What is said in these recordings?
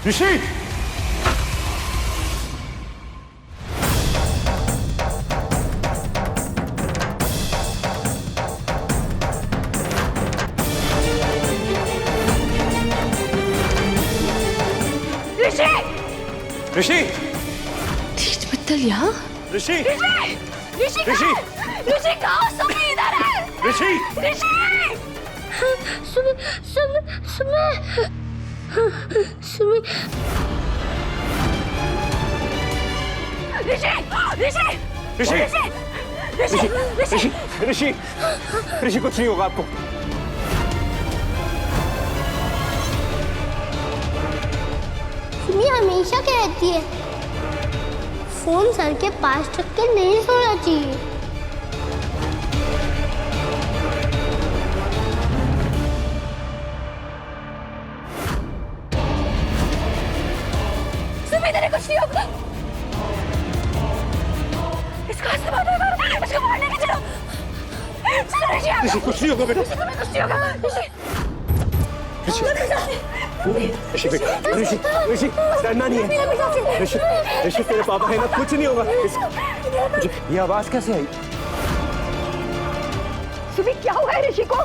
ऋषि, ऋषि, तेज bottle यहाँ? ऋषि, ऋषि ऋषि, ऋषि कहाँ? सुमी इधर है। ऋषि, ऋषि सुमी सुमी सुमी सुमी ऋषि ऋषि ऋषि, ऋषि ऋषि, ऋषि, ऋषि, कुछ नहीं होगा आपको। सुमी हमेशा कहती है फोन सर के पास रख के नहीं सोना चाहिए। सुमी तेरे कुछ नहीं होगा। इसको इसको मारने की चलो चलो ऋषि ऋषि, कुछ नहीं होगा बेटा। कुछ नहीं होगा ऋषि। ऋषि, ऋषि, ऋषि, डरना नहीं है। ऋषि, ऋषि, तेरे पापा है ना, कुछ नहीं होगा। ये आवाज कैसे आई? सुमी क्या हुआ है ऋषि को?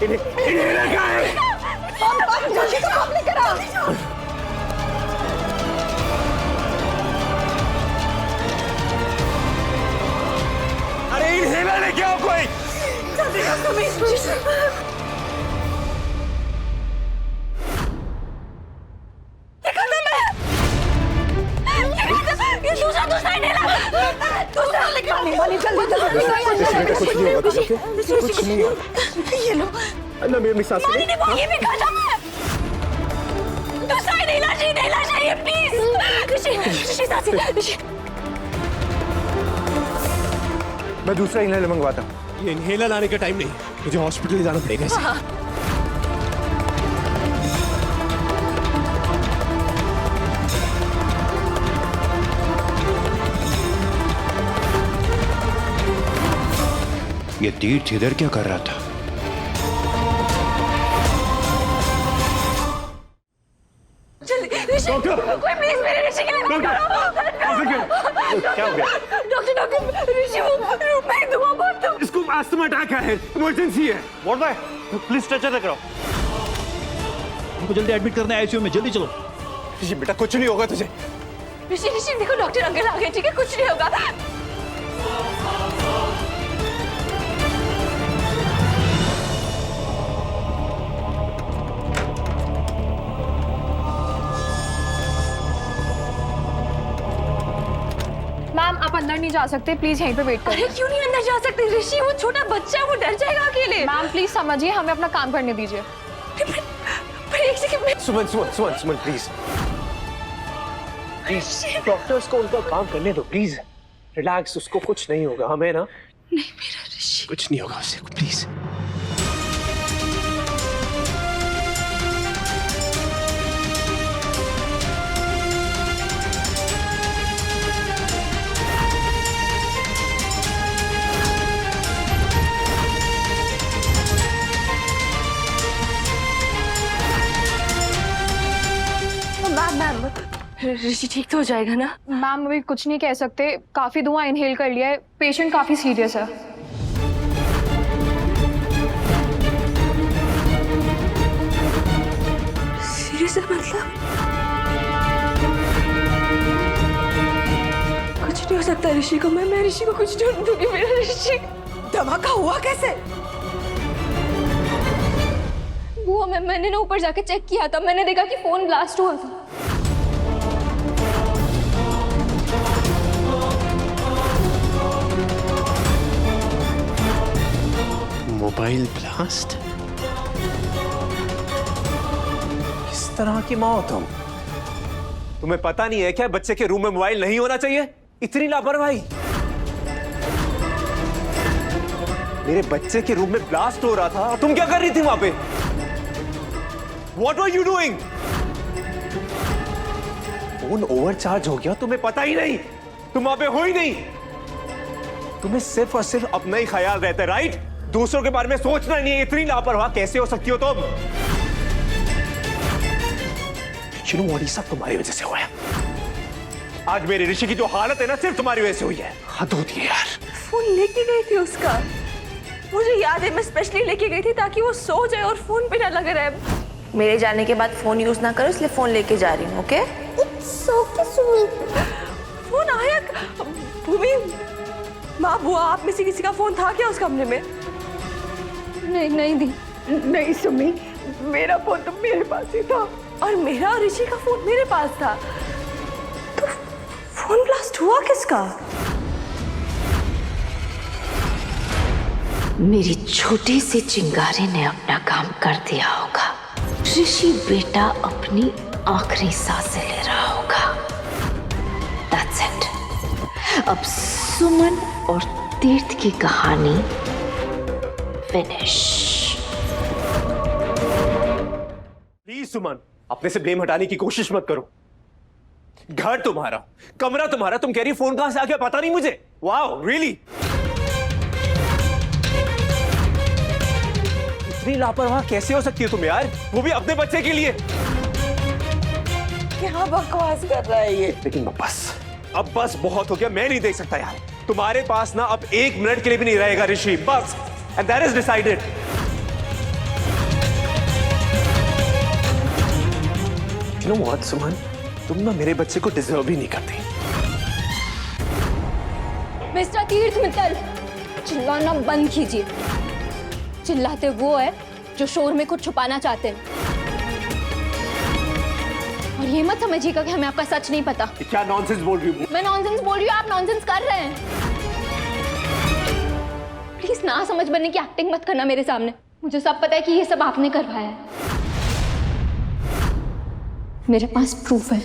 इन्हें लगा है। जल्दी से आप लेकर आओ। अरे इन्हें लेके आओ कोई। जल्दी कर सुमी। कुछ नहीं होगा। ये लो अल्लाह मेरी सांस ले। ये भी खा जाओ। दूसरा नहीं चाहिए प्लीज। ऋषि ऋषि सांस ऋषि। मैं दूसरा इनहेलर मंगवाता हूँ। ये इनहेलर लाने का टाइम नहीं, मुझे हॉस्पिटल जाना पड़ेगा इसे। ये तीर्थ इधर क्या कर रहा था? कोई प्लीज मेरे ऋषि के लिए मत करो। क्या हो गया? डॉक्टर ऋषि वो रूम में दुआ बहुत तुम। इसको अस्थमा अटैक है, इमरजेंसी है। व्हाट भाई, प्लीज स्ट्रेचर लेकर आओ। हमको जल्दी एडमिट करना है आईसीयू में, जल्दी चलो। ऋषि बेटा, कुछ नहीं होगा तुझे। ऋषि देखो डॉक्टर अंकल आ गए, ठीक है कुछ नहीं होगा। मैम आप अंदर नहीं जा सकते, प्लीज यहीं पे वेट करें। अरे क्यों नहीं अंदर जा सकते? ऋषि वो छोटा बच्चा है, वो डर जाएगा अकेले। मैम प्लीज समझिए, हमें अपना काम करने दीजिए। पर एक second. Suman, Suman, Suman, Suman, please please, doctors को उनका काम करने दो प्लीज। रिलैक्स, उसको कुछ नहीं होगा। हमें ना नहीं मेरा ऋषि। कुछ नहीं होगा उससे, प्लीज। मैम ऋषि ठीक तो हो जाएगा ना? मैम अभी कुछ नहीं कह सकते, काफी धुआं इनहेल कर लिया है, पेशेंट काफी सीरियस है। सीरियस है मतलब? कुछ नहीं हो सकता ऋषि को। मैं ऋषि को कुछ ढूंढ दूंगी। मेरा ऋषि। धमाका हुआ कैसे? वो मैंने ना ऊपर जाके चेक किया था, मैंने देखा कि फोन ब्लास्ट हुआ था। Mobile blast? किस तरह की मौत हो? तुम्हें पता नहीं है क्या बच्चे के रूम में मोबाइल नहीं होना चाहिए? इतनी लापरवाही। मेरे बच्चे के रूम में ब्लास्ट हो रहा था और तुम क्या कर रही थी वहां पे? What were you doing? Phone overcharge हो गया, तुम्हें पता ही नहीं, तुम वहां पे हो ही नहीं। तुम्हें सिर्फ और सिर्फ अपना ही ख्याल रहता है, राइट? दूसरों के बारे में सोचना नहीं है। इतनी लापरवाह कैसे हो सकती हो तुम? You know what, ये सब तुम्हारी वजह से हुआ है। आज मेरे ऋषि की जो हालत है ना, सिर्फ तुम्हारी वजह से हुई है। हद होती है यार। फोन लेके गई थी उसका, मुझे याद है, मैं स्पेशली लेके गई थी ताकि वो सो जाए और फोन पे ना लगे रहे। मेरे जाने के बाद फोन यूज ना करो, इसलिए फोन लेके जा रही हूँ। Okay? It's okay Sumit. Phone आया। भूमि, माँ, बुआ, आप में से किसी का फोन था क्या उस कमरे में? नहीं दी। नहीं सुमी, मेरा फोन तो मेरे पास ही था और मेरा और ऋषि का फोन मेरे पास था। तो फोन ब्लास्ट हुआ किसका? मेरी छोटी सी चिंगारी ने अपना काम कर दिया होगा। ऋषि बेटा अपनी आखिरी सांसें ले रहा होगा। That's it. अब सुमन और तीर्थ की कहानी फिनिश। प्लीज सुमन, अपने से ब्लेम हटाने की कोशिश मत करो। घर तुम्हारा, कमरा तुम्हारा, तुम कह रही फोन कहां से आ गया पता नहीं मुझे। Wow, really? इतनी लापरवाह कैसे हो सकती है तुम यार, वो भी अपने बच्चे के लिए। क्या बकवास कर रहा है ये? लेकिन अब बस बहुत हो गया, मैं नहीं देख सकता यार। तुम्हारे पास ना अब 1 मिनट के लिए भी नहीं रहेगा ऋषि, बस। And that is decided. You know what, सुमन, तुम ना मेरे बच्चे को डिजर्व ही नहीं करती। मिस्टर तीर्थ मित्तल, चिल्लाना बंद कीजिए। चिल्लाते वो है जो शोर में कुछ छुपाना चाहते हैं। और ये मत समझिएगा कि हमें आपका सच नहीं पता। क्या नॉनसेंस बोल रही हूँ? मैं नॉनसेंस बोल रही हूँ, आप नॉनसेंस कर रहे हैं। प्लीज ना समझ बनने की एक्टिंग मत करना मेरे सामने। मुझे सब पता है कि ये सब आपने करवाया है। मेरे पास प्रूफ है।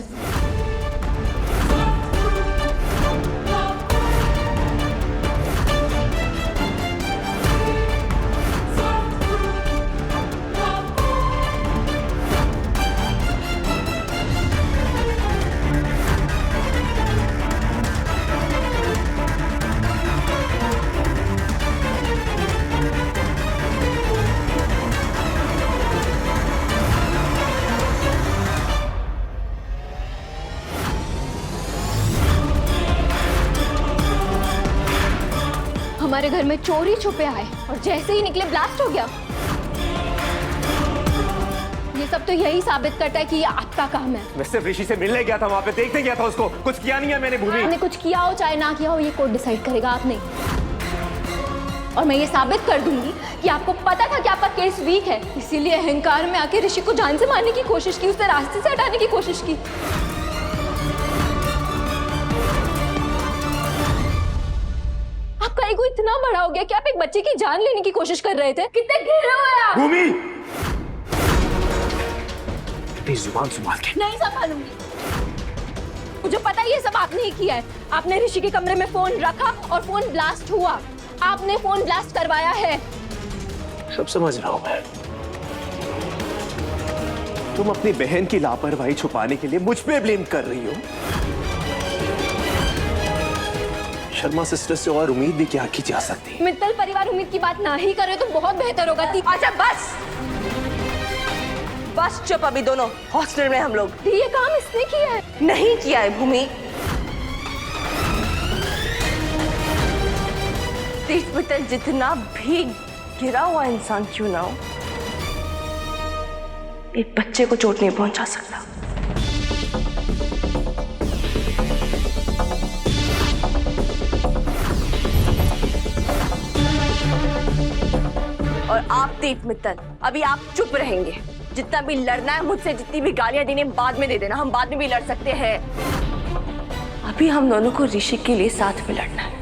हमारे घर में चोरी छुपे आए और जैसे ही निकले ब्लास्ट हो गया। ये सब तो यही साबित करता है कि ये आपका काम है। मैं सिर्फ ऋषि से मिलने गया था, वहां पे देखने गया था उसको, कुछ किया नहीं है मैंने। भूमि, आपने कुछ किया हो चाहे ना किया हो, ये कोर्ट डिसाइड करेगा, आप नहीं। और मैं ये साबित कर दूंगी कि आपको पता था कि आपका केस वीक है, इसीलिए अहंकार में आके ऋषि को जान से मारने की कोशिश की, उसे रास्ते से हटाने की कोशिश की। आपका ईगो इतना बड़ा हो गया कि आप एक बच्चे की जान लेने की कोशिश कर रहे थे। कितने गिरे हुए आप। भूमि, प्लीज जुबान संभाल के। नहीं संभालूंगी। मुझे पता है ये सब आपने ही किया है। आपने ऋषि के कमरे में फोन रखा और फोन ब्लास्ट हुआ। आपने फोन ब्लास्ट करवाया है। सब समझ रहा हूं मैं। तुम अपनी बहन की लापरवाही छुपाने के लिए मुझ पे ब्लेम कर रही हो। शर्मा सिस्टर से और उम्मीद भी क्या की जा सकती है? मित्तल परिवार उम्मीद की बात ना ही करे तो बहुत बेहतर होगा। अच्छा बस बस, चुप। अभी दोनों हॉस्टल में हम लोग। ये काम इसने किया है। नहीं किया है भूमि। तीर्थ मित्तल जितना भी गिरा हुआ इंसान क्यों ना हो, एक बच्चे को चोट नहीं पहुंचा सकता। और आप तीर्थ मित्तल, अभी आप चुप रहेंगे। जितना भी लड़ना है मुझसे, जितनी भी गालियां देनी है बाद में दे देना, हम बाद में भी लड़ सकते हैं। अभी हम दोनों को ऋषि के लिए साथ में लड़ना है।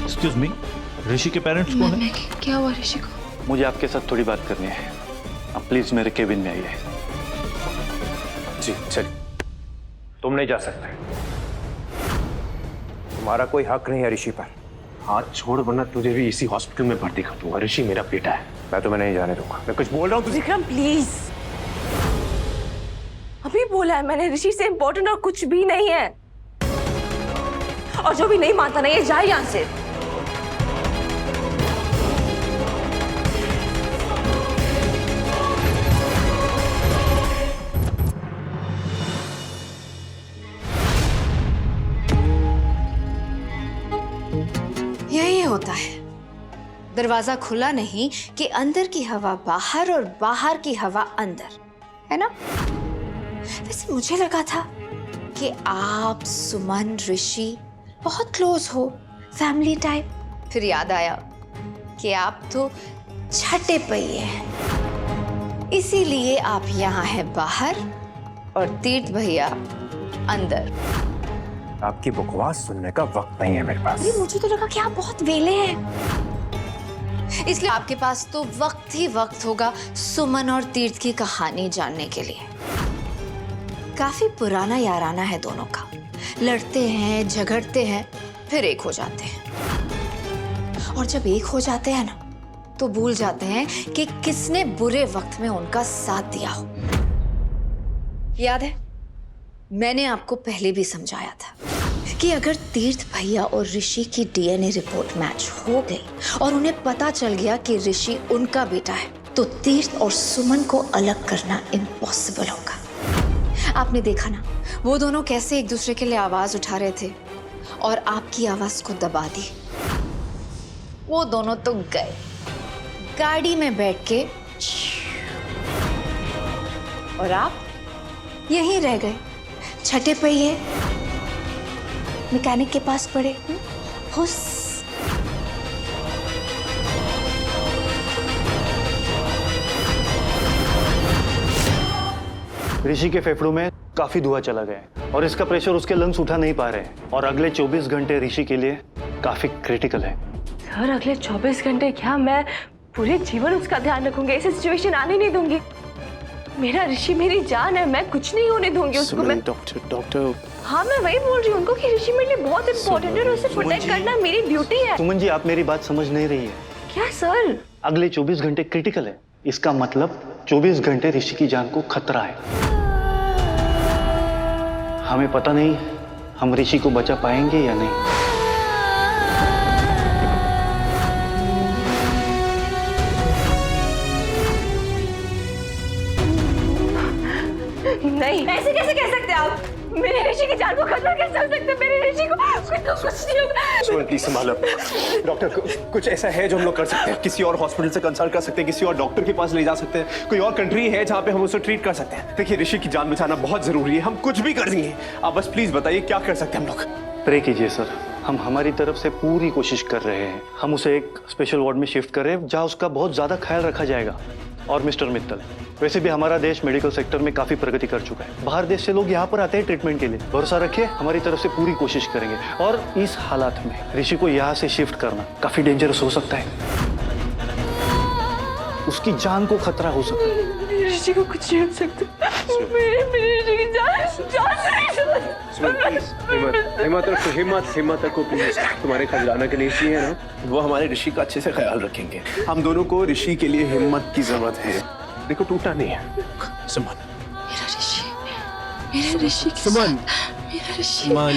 एक्सक्यूज मी, ऋषि के पेरेंट्स कौन है? क्या हुआ ऋषि को? मुझे आपके साथ थोड़ी बात करनी है। आप प्लीज मेरे केबिन में आइए। जी चल। तुम नहीं जा सकते। तुम्हारा कोई हक नहीं है ऋषि पर। हाथ छोड़, वरना तुझे भी इसी हॉस्पिटल में भर्ती कर दूंगा। ऋषि मेरा बेटा है, मैं तुम्हें नहीं जाने दूंगा। मैं कुछ बोल रहा हूँ तुझे। विक्रम प्लीज, अभी बोला है मैंने, ऋषि से इंपॉर्टेंट और कुछ भी नहीं है। और जो भी नहीं मानता ना, ये जाए यहां से। दरवाजा खुला नहीं कि अंदर की हवा बाहर और बाहर की हवा अंदर, है ना? वैसे मुझे लगा था कि आप, सुमन, ऋषि बहुत क्लोज हो, फैमिली टाइप। फिर याद आया कि आप तो छठे पहिए हैं, इसीलिए आप यहाँ हैं बाहर और तीर्थ भैया अंदर। आपकी बकवास सुनने का वक्त नहीं है मेरे पास। अरे मुझे तो लगा कि आप बहुत वेले हैं, इसलिए आपके पास तो वक्त ही वक्त होगा सुमन और तीर्थ की कहानी जानने के लिए। काफी पुराना याराना है दोनों का, लड़ते हैं, झगड़ते हैं, फिर एक हो जाते हैं। और जब एक हो जाते हैं ना, तो भूल जाते हैं कि किसने बुरे वक्त में उनका साथ दिया हो। याद है, मैंने आपको पहले भी समझाया था कि अगर तीर्थ भैया और ऋषि की डीएनए रिपोर्ट मैच हो गई और उन्हें पता चल गया कि ऋषि उनका बेटा है, तो तीर्थ और सुमन को अलग करना इम्पॉसिबल होगा। आपने देखा ना, वो दोनों कैसे एक दूसरे के लिए आवाज उठा रहे थे और आपकी आवाज को दबा दी। वो दोनों तो गए गाड़ी में बैठ के, और आप यहीं रह गए छठे पहिए मैकेनिक के पास पड़े। हुस। ऋषि के फेफड़ों में काफी धुआं चला गया है और इसका प्रेशर उसके लंग्स उठा नहीं पा रहे हैं और अगले 24 घंटे ऋषि के लिए काफी क्रिटिकल है। सर अगले 24 घंटे क्या, मैं पूरे जीवन उसका ध्यान रखूंगी, ऐसी सिचुएशन आने नहीं दूंगी। मेरा ऋषि मेरी जान है, मैं कुछ नहीं होने दूंगी उसको। मैं डॉक्टर हाँ, मैं वही बोल रही हूँ उनको कि ऋषि मेरे लिए बहुत इंपॉर्टेंट है और उसे प्रोटेक्ट करना मेरी ड्यूटी है। सुमन जी, आप मेरी बात समझ नहीं रही है। क्या सर? अगले 24 घंटे क्रिटिकल है, इसका मतलब 24 घंटे ऋषि की जान को खतरा है। हमें पता नहीं हम ऋषि को बचा पाएंगे या नहीं। नहीं, ऐसे कैसे कह सकते हैं आप? मेरे ऋषि की जान को खतरा कैसे हो सकता है? मेरे ऋषि को कुछ नहीं होगा। सुमन प्लीज संभालो। डॉक्टर कुछ ऐसा है जो हम लोग कर सकते हैं? किसी और हॉस्पिटल से कंसल्ट कर सकते हैं, किसी और डॉक्टर के पास ले जा सकते हैं, कोई और कंट्री है जहाँ पे हम उसे ट्रीट कर सकते हैं। देखिए, ऋषि की जान बचाना बहुत जरूरी है, हम कुछ भी कर देंगे। आप बस प्लीज बताइए क्या कर सकते हैं हम लोग? प्रे कीजिए सर, हम हमारी तरफ से पूरी कोशिश कर रहे हैं। हम उसे एक स्पेशल वार्ड में शिफ्ट कर रहे हैं जहाँ उसका बहुत ज्यादा ख्याल रखा जाएगा। और मिस्टर मित्तल, वैसे भी हमारा देश मेडिकल सेक्टर में काफी प्रगति कर चुका है। बाहर देश से लोग यहाँ पर आते हैं ट्रीटमेंट के लिए। भरोसा रखिए, हमारी तरफ से पूरी कोशिश करेंगे। और इस हालात में ऋषि को यहाँ से शिफ्ट करना काफी डेंजरस हो सकता है, उसकी जान को खतरा हो सकता है। ऋषि को कुछ नहीं हो सकता। मेरे ऋषि की हिम्मत रखो प्लीज। तुम्हारे खजाना के ऋषि है ना, वो हमारे ऋषि का अच्छे से ख्याल रखेंगे। हम दोनों को ऋषि के लिए हिम्मत की जरूरत है। देखो, टूटा नहीं है। सुमन, मेरा ऋषि सुमन, मेरा ऋषि। सुमन।